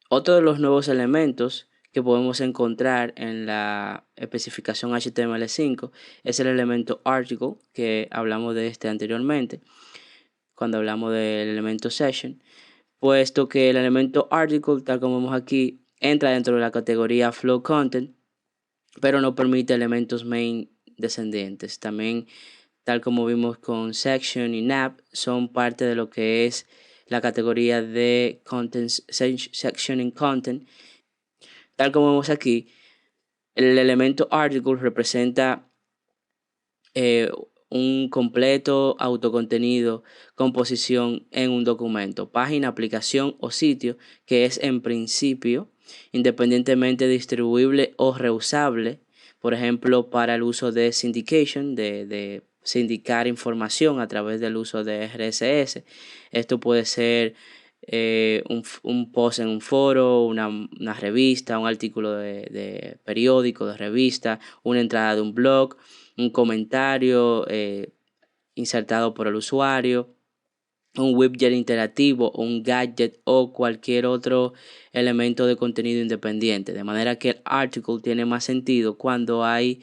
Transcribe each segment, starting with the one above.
Otro de los nuevos elementos que podemos encontrar en la especificación HTML5 es el elemento article, que hablamos de este anteriormente cuando hablamos del elemento session, puesto que el elemento article, tal como vemos aquí, entra dentro de la categoría flow content, pero no permite elementos main descendientes. También, tal como vimos con section y nav, son parte de lo que es la categoría de content, section and content. Tal como vemos aquí, el elemento article representa eh, un completo autocontenido, composición en un documento, página, aplicación o sitio que es en principio independientemente distribuible o reusable, por ejemplo, para el uso de syndication, de sindicar información a través del uso de RSS. Esto puede ser un post en un foro, una revista, un artículo de periódico, de revista, una entrada de un blog, un comentario insertado por el usuario, un widget interactivo, un gadget o cualquier otro elemento de contenido independiente. De manera que el article tiene más sentido cuando hay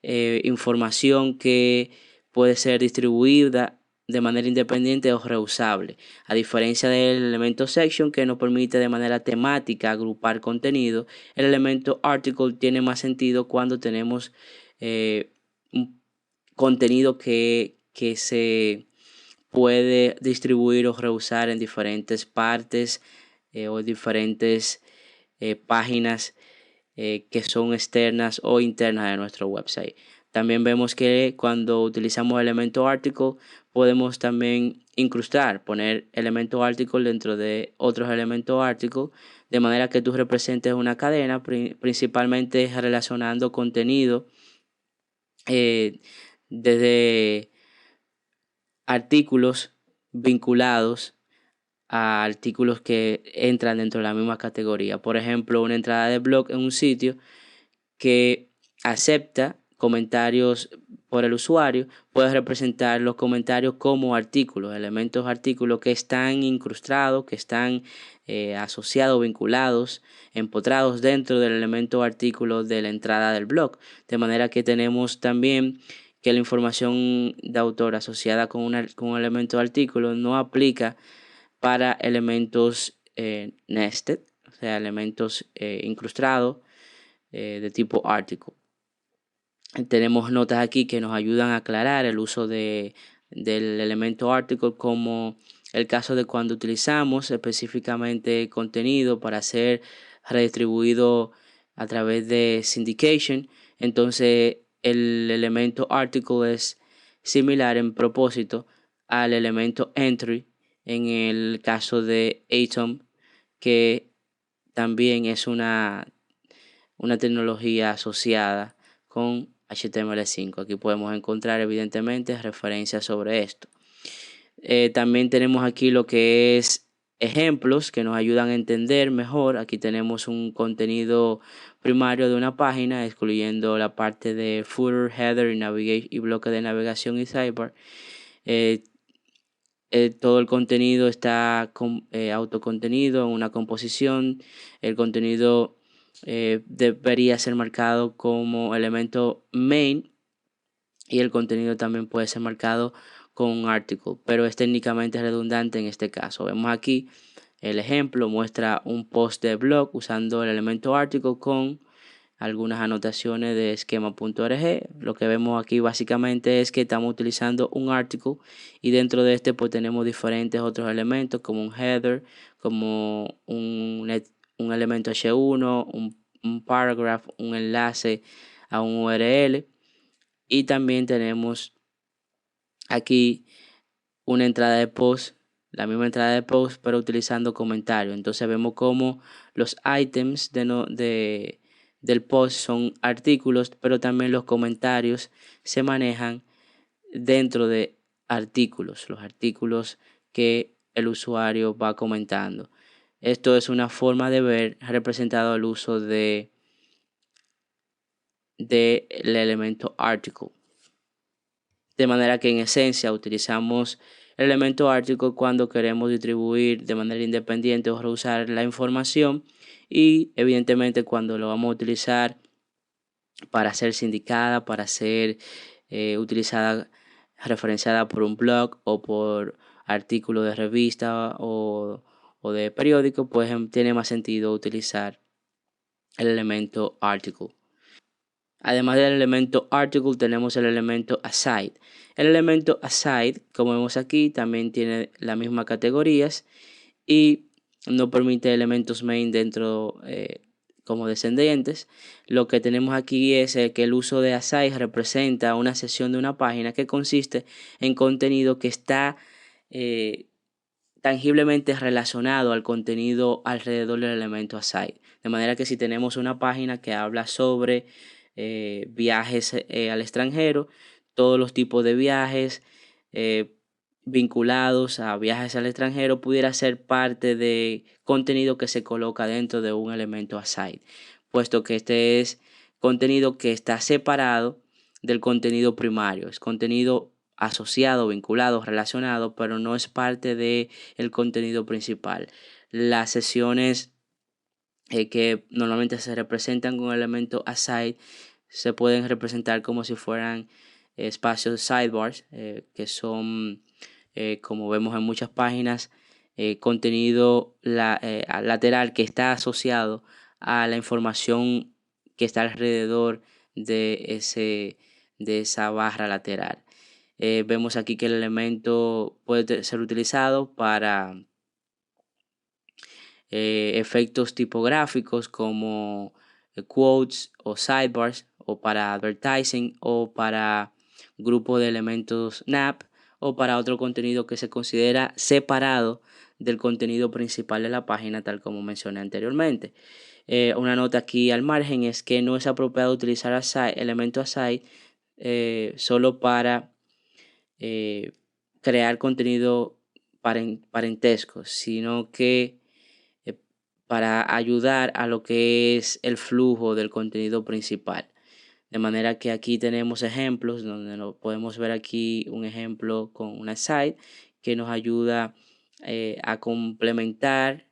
información que puede ser distribuida de manera independiente o reusable, a diferencia del elemento section que nos permite de manera temática agrupar contenido. El elemento article tiene más sentido cuando tenemos un contenido que se puede distribuir o reusar en diferentes partes o diferentes páginas que son externas o internas de nuestro website. También vemos que cuando utilizamos elemento article podemos también incrustar, poner elemento article dentro de otros elementos article, de manera que tú representes una cadena, principalmente relacionando contenido desde artículos vinculados a artículos que entran dentro de la misma categoría. Por ejemplo, una entrada de blog en un sitio que acepta comentarios por el usuario, puede representar los comentarios como artículos, elementos artículos que están incrustados, que están asociados, vinculados, empotrados dentro del elemento artículo de la entrada del blog. De manera que tenemos también que la información de autor asociada con un elemento de artículo no aplica para elementos nested, o sea, elementos incrustados de tipo article. Tenemos notas aquí que nos ayudan a aclarar el uso del elemento article, como el caso de cuando utilizamos específicamente contenido para ser redistribuido a través de syndication. Entonces el elemento article es similar en propósito al elemento entry en el caso de Atom, que también es una tecnología asociada con HTML5. Aquí podemos encontrar evidentemente referencias sobre esto. También tenemos aquí lo que es ejemplos que nos ayudan a entender mejor. Aquí tenemos un contenido primario de una página, excluyendo la parte de footer, header y bloque de navegación y sidebar. Eh, Todo el contenido está autocontenido en una composición. El contenido debería ser marcado como elemento main y el contenido también puede ser marcado con un article, pero es técnicamente redundante en este caso. Vemos aquí el ejemplo, muestra un post de blog usando el elemento article con algunas anotaciones de esquema.org. Lo que vemos aquí básicamente es que estamos utilizando un artículo y dentro de este pues tenemos diferentes otros elementos como un header, como un elemento H1, un paragraph, un enlace a un URL, y también tenemos aquí una entrada de post, la misma entrada de post pero utilizando comentarios. Entonces vemos cómo los items del post son artículos, pero también los comentarios se manejan dentro de artículos, los artículos que el usuario va comentando. Esto es una forma de ver representado el uso del elemento article. De manera que en esencia utilizamos El elemento article cuando queremos distribuir de manera independiente o reusar la información, y evidentemente cuando lo vamos a utilizar para ser sindicada, para ser utilizada, referenciada por un blog o por artículo de revista o de periódico, pues tiene más sentido utilizar el elemento article. Además del elemento article, tenemos el elemento aside. El elemento aside, como vemos aquí, también tiene las mismas categorías y no permite elementos main dentro como descendientes. Lo que tenemos aquí es que el uso de aside representa una sección de una página que consiste en contenido que está tangiblemente relacionado al contenido alrededor del elemento aside. De manera que si tenemos una página que habla sobre viajes al extranjero, todos los tipos de viajes vinculados a viajes al extranjero pudiera ser parte de contenido que se coloca dentro de un elemento aside, puesto que este es contenido que está separado del contenido primario, es contenido asociado, vinculado, relacionado, pero no es parte del contenido principal. Las sesiones que normalmente se representan con el elemento aside se pueden representar como si fueran espacios sidebars, que son, como vemos en muchas páginas, contenido lateral que está asociado a la información que está alrededor de esa barra lateral. Vemos aquí que el elemento puede ser utilizado para efectos tipográficos como quotes o sidebars, o para advertising, o para grupo de elementos NAP, o para otro contenido que se considera separado del contenido principal de la página, tal como mencioné anteriormente. Una nota aquí al margen es que no es apropiado utilizar elemento aside solo para crear contenido parentesco, sino que para ayudar a lo que es el flujo del contenido principal. De manera que aquí tenemos ejemplos donde podemos ver aquí un ejemplo con una site que nos ayuda a complementar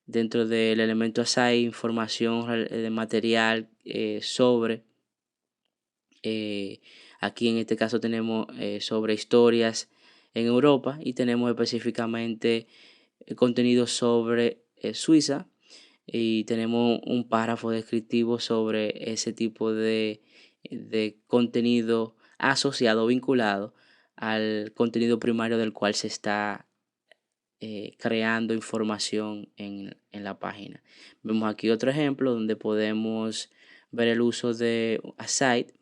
dentro del elemento aside información de material sobre, aquí en este caso tenemos sobre historias en Europa, y tenemos específicamente contenido sobre Suiza, y tenemos un párrafo descriptivo sobre ese tipo de contenido asociado, vinculado al contenido primario del cual se está creando información en la página. Vemos aquí otro ejemplo donde podemos ver el uso de aside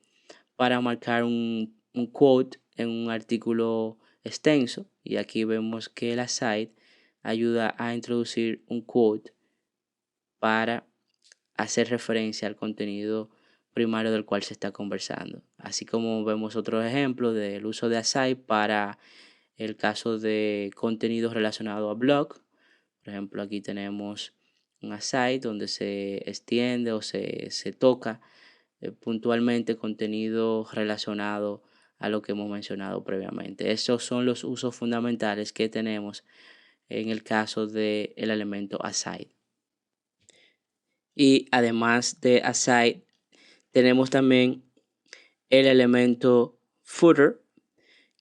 para marcar un quote en un artículo extenso, y aquí vemos que el aside ayuda a introducir un quote para hacer referencia al contenido primario del cual se está conversando. Así como vemos otros ejemplos del uso de aside para el caso de contenidos relacionados a blog. Por ejemplo, aquí tenemos un aside donde se extiende o se toca puntualmente contenido relacionado a lo que hemos mencionado previamente. Esos son los usos fundamentales que tenemos en el caso del elemento aside. Y además de aside, tenemos también el elemento footer,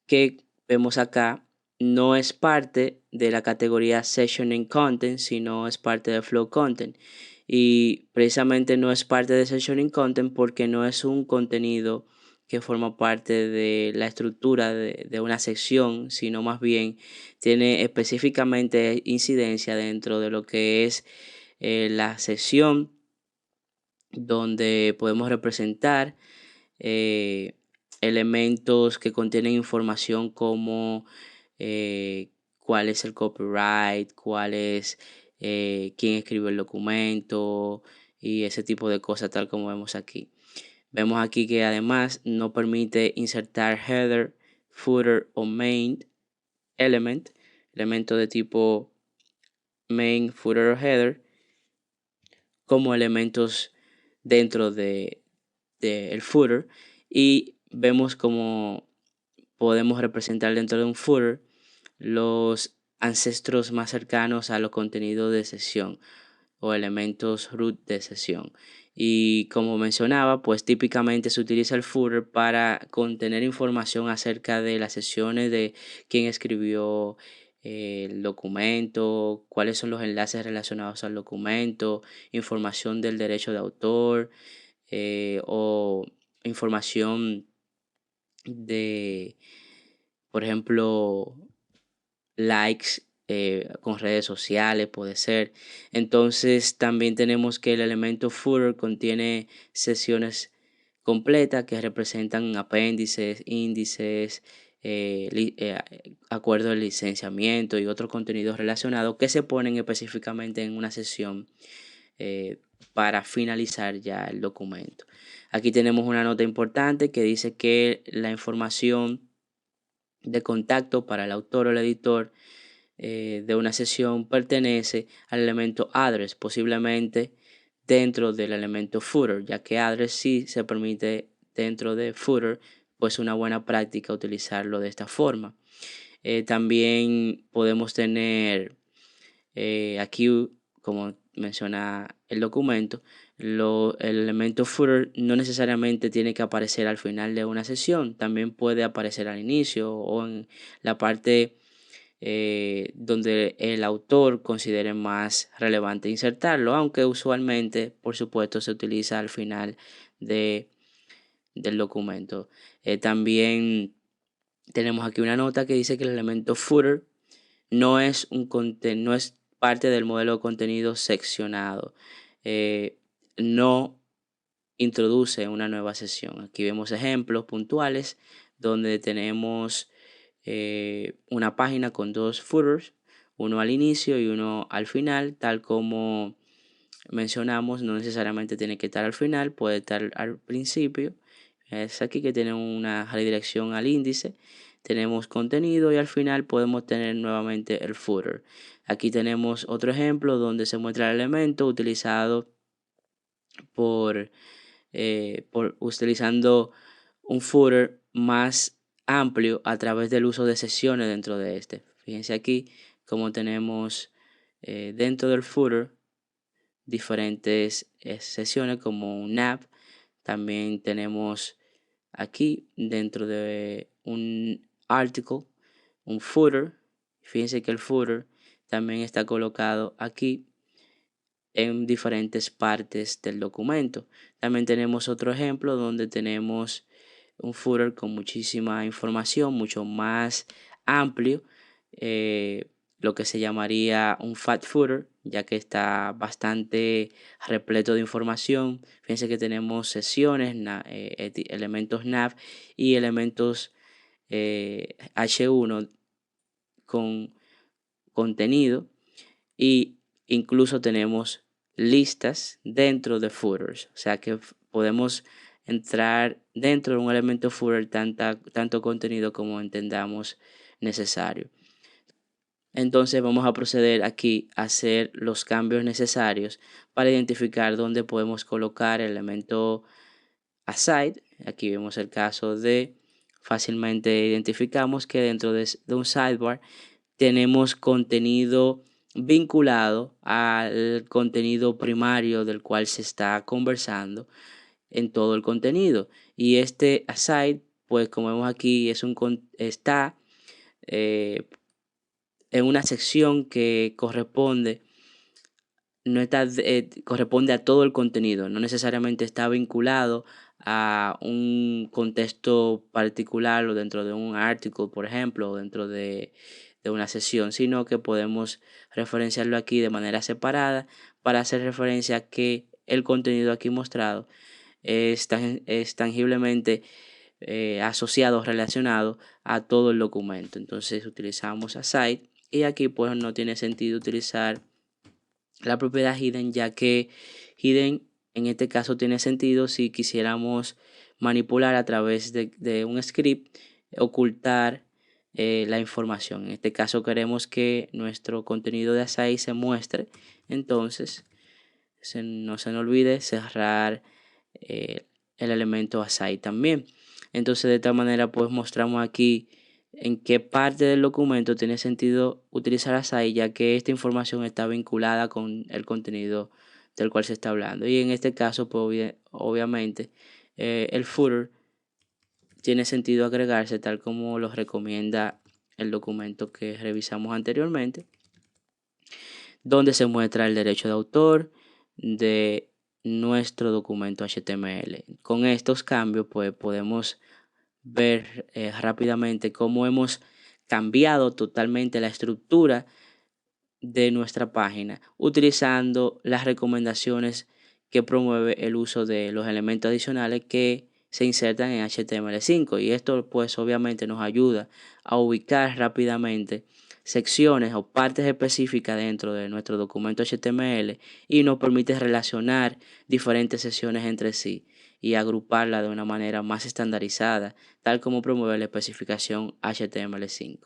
que vemos acá no es parte de la categoría Sessioning Content, sino es parte de Flow Content. Y precisamente no es parte de Sessioning Content porque no es un contenido que forma parte de la estructura de una sección, sino más bien tiene específicamente incidencia dentro de lo que es la sección donde podemos representar elementos que contienen información como cuál es el copyright, cuál es quién escribió el documento y ese tipo de cosas, tal como vemos aquí. Vemos aquí que además no permite insertar header, footer o main elemento de tipo main, footer o header como elementos dentro del footer, y vemos como podemos representar dentro de un footer los ancestros más cercanos a los contenidos de sesión o elementos root de sesión. Y como mencionaba, pues típicamente se utiliza el footer para contener información acerca de las sesiones, de quién escribió el documento, cuáles son los enlaces relacionados al documento, información del derecho de autor, o información de, por ejemplo, likes con redes sociales, puede ser. Entonces también tenemos que el elemento footer contiene sesiones completas que representan apéndices, índices, acuerdos de licenciamiento y otros contenidos relacionados que se ponen específicamente en una sesión para finalizar ya el documento. Aquí tenemos una nota importante que dice que la información de contacto para el autor o el editor de una sesión pertenece al elemento address, posiblemente dentro del elemento footer, ya que address sí se permite dentro de footer, pues una buena práctica utilizarlo de esta forma. También podemos tener aquí, como menciona el documento, el elemento footer no necesariamente tiene que aparecer al final de una sesión, también puede aparecer al inicio o en la parte donde el autor considere más relevante insertarlo, aunque usualmente, por supuesto, se utiliza al final de, del documento. También tenemos aquí una nota que dice que el elemento footer no es parte del modelo de contenido seccionado. No introduce una nueva sesión. Aquí vemos ejemplos puntuales donde tenemos una página con dos footers, uno al inicio y uno al final, tal como mencionamos, no necesariamente tiene que estar al final, puede estar al principio. Es aquí que tenemos una redirección al índice, tenemos contenido y al final podemos tener nuevamente el footer. Aquí tenemos otro ejemplo donde se muestra el elemento utilizado por utilizando un footer más amplio a través del uso de sesiones dentro de este. Fíjense aquí como tenemos dentro del footer diferentes sesiones como un nav. También tenemos aquí dentro de un article un footer. Fíjense que el footer también está colocado aquí en diferentes partes del documento. También tenemos otro ejemplo donde tenemos un footer con muchísima información, mucho más amplio, lo que se llamaría un fat footer, ya que está bastante repleto de información. Fíjense que tenemos sesiones, elementos nav y elementos H1 con contenido, y incluso tenemos listas dentro de footers, o sea que podemos entrar dentro de un elemento footer tanto contenido como entendamos necesario. Entonces vamos a proceder aquí a hacer los cambios necesarios para identificar dónde podemos colocar el elemento aside. Aquí vemos el caso de fácilmente identificamos que dentro de un sidebar tenemos contenido vinculado al contenido primario del cual se está conversando en todo el contenido. Y este aside, pues como vemos aquí, está en una sección que corresponde, no está, corresponde a todo el contenido, no necesariamente está vinculado a un contexto particular o dentro de un artículo, por ejemplo, o dentro de una sesión, sino que podemos referenciarlo aquí de manera separada para hacer referencia a que el contenido aquí mostrado es tangiblemente asociado, relacionado a todo el documento. Entonces utilizamos aside y aquí pues no tiene sentido utilizar la propiedad hidden, ya que hidden en este caso tiene sentido si quisiéramos manipular a través de un script, ocultar la información. En este caso queremos que nuestro contenido de aside se muestre, entonces no se nos olvide cerrar el elemento aside también. Entonces de esta manera pues mostramos aquí en qué parte del documento tiene sentido utilizar aside, ya que esta información está vinculada con el contenido del cual se está hablando. Y en este caso, pues, obviamente, el footer tiene sentido agregarse tal como lo recomienda el documento que revisamos anteriormente, donde se muestra el derecho de autor de nuestro documento HTML. Con estos cambios, pues podemos ver rápidamente cómo hemos cambiado totalmente la estructura de nuestra página utilizando las recomendaciones que promueve el uso de los elementos adicionales que se insertan en HTML5, y esto pues obviamente nos ayuda a ubicar rápidamente secciones o partes específicas dentro de nuestro documento HTML y nos permite relacionar diferentes secciones entre sí y agruparlas de una manera más estandarizada, tal como promueve la especificación HTML5.